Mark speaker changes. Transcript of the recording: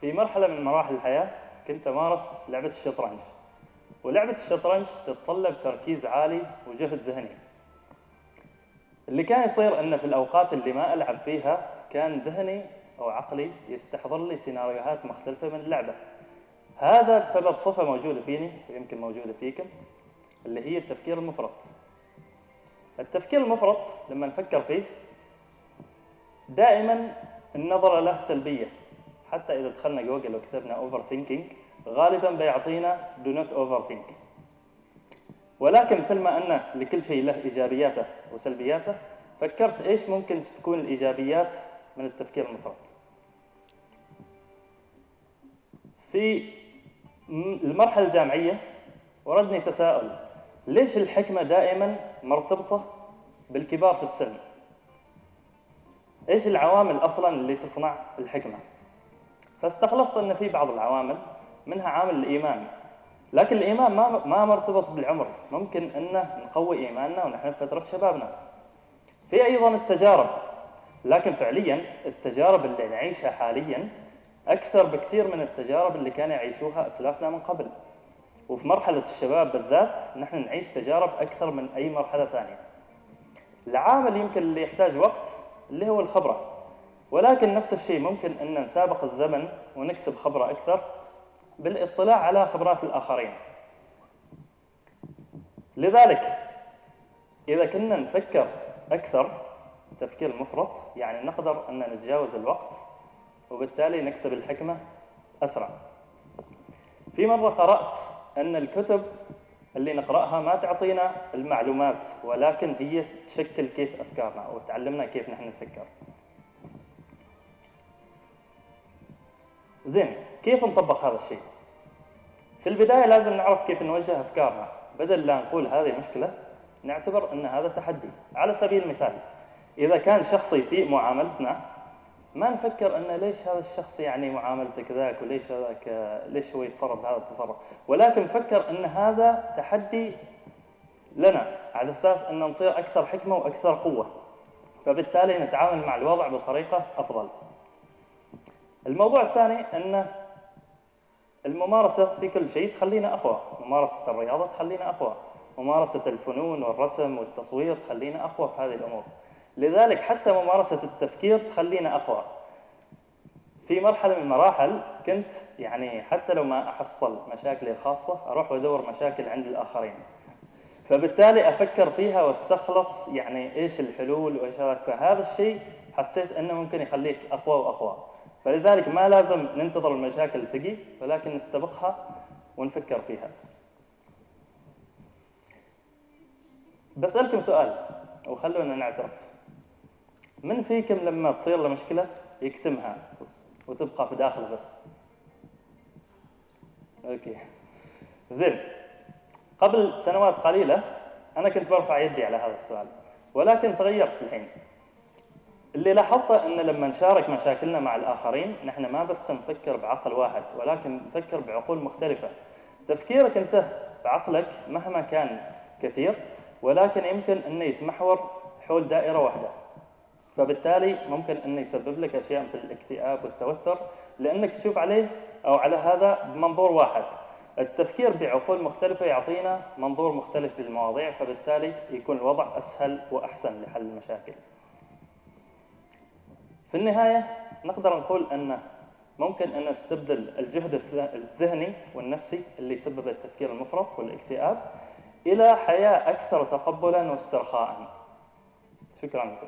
Speaker 1: في مرحلة من مراحل الحياة كنت أمارس لعبة الشطرنج، ولعبة الشطرنج تتطلب تركيز عالي وجهد ذهني. اللي كان يصير أن في الأوقات اللي ما ألعب فيها كان ذهني أو عقلي يستحضر لي سيناريوهات مختلفة من اللعبة. هذا بسبب صفة موجودة فيني ويمكن موجودة فيكم، اللي هي التفكير المفرط. التفكير المفرط لما نفكر فيه دائما النظرة له سلبية. حتى إذا دخلنا جوجل وكتبنا overthinking غالبا بيعطينا do not overthink. ولكن مثل ما أن لكل شيء له إيجابياته وسلبياته، فكرت إيش ممكن تكون الإيجابيات من التفكير المفرط. في المرحلة الجامعية وردني تساؤل: ليش الحكمة دائما مرتبطة بالكبار في السن؟ إيش العوامل أصلا اللي تصنع الحكمة؟ فاستخلصت أن في بعض العوامل، منها عامل الإيمان. لكن الإيمان ما مرتبط بالعمر، ممكن أنه نقوي إيماننا ونحن في فترة شبابنا. في أيضا التجارب، لكن فعليا التجارب اللي نعيشها حاليا أكثر بكثير من التجارب اللي كانوا يعيشوها أسلافنا من قبل. وفي مرحلة الشباب بالذات نحن نعيش تجارب أكثر من أي مرحلة ثانية. العامل يمكن اللي يحتاج وقت اللي هو الخبرة، ولكن نفس الشيء ممكن أن نسابق الزمن ونكسب خبرة أكثر بالاطلاع على خبرات الآخرين. لذلك إذا كنا نفكر أكثر التفكير المفرط، يعني نقدر أن نتجاوز الوقت وبالتالي نكسب الحكمة أسرع. في مرة قرأت أن الكتب اللي نقرأها ما تعطينا المعلومات، ولكن هي تشكل كيف أفكارنا وتعلمنا كيف نحن نفكر. زين، كيف نطبق هذا الشيء؟ في البداية لازم نعرف كيف نوجه أفكارنا، بدل لا نقول هذه مشكلة نعتبر أن هذا تحدي. على سبيل المثال، إذا كان شخص يسيء معاملتنا ما نفكر أن ليش هذا الشخص يعني معاملته كذاك وليش هذاك ليش هو يتصرف بهذا التصرف، ولكن نفكر أن هذا تحدي لنا على أساس أن نصير أكثر حكمة وأكثر قوة، فبالتالي نتعامل مع الوضع بطريقة أفضل. الموضوع الثاني أن الممارسة في كل شيء تخلينا أقوى. ممارسة الرياضة تخلينا أقوى، ممارسة الفنون والرسم والتصوير تخلينا أقوى في هذه الأمور. لذلك حتى ممارسة التفكير تخلينا أقوى. في مرحلة من المراحل كنت يعني حتى لو ما أحصل مشاكلي الخاصة أروح وأدور مشاكل عند الآخرين، فبالتالي أفكر فيها واستخلص يعني إيش الحلول وإيش هذا. فهذا الشيء حسيت أنه ممكن يخليك أقوى وأقوى. فلذلك ما لازم ننتظر المشاكل تجي، ولكن نستبقها ونفكر فيها. بسألكم سؤال وخلونا نعترف: من فيكم لما تصير له مشكلة يكتمها وتبقى في داخله بس؟ اوكي زين. قبل سنوات قليلة أنا كنت برفع يدي على هذا السؤال، ولكن تغيرت الحين. اللي لاحظته أن لما نشارك مشاكلنا مع الآخرين نحن ما بس نفكر بعقل واحد، ولكن نفكر بعقول مختلفة. تفكيرك أنت بعقلك مهما كان كثير، ولكن يمكن أنه يتمحور حول دائرة واحدة، فبالتالي ممكن أنه يسبب لك أشياء مثل الاكتئاب والتوتر، لأنك تشوف عليه أو على هذا بمنظور واحد. التفكير بعقول مختلفة يعطينا منظور مختلف للمواضيع، فبالتالي يكون الوضع أسهل وأحسن لحل المشاكل. في النهاية نقدر نقول أن ممكن أن نستبدل الجهد الذهني والنفسي اللي يسبب التفكير المفرط والاكتئاب إلى حياة أكثر تقبلاً واسترخاءً. شكراً لكم.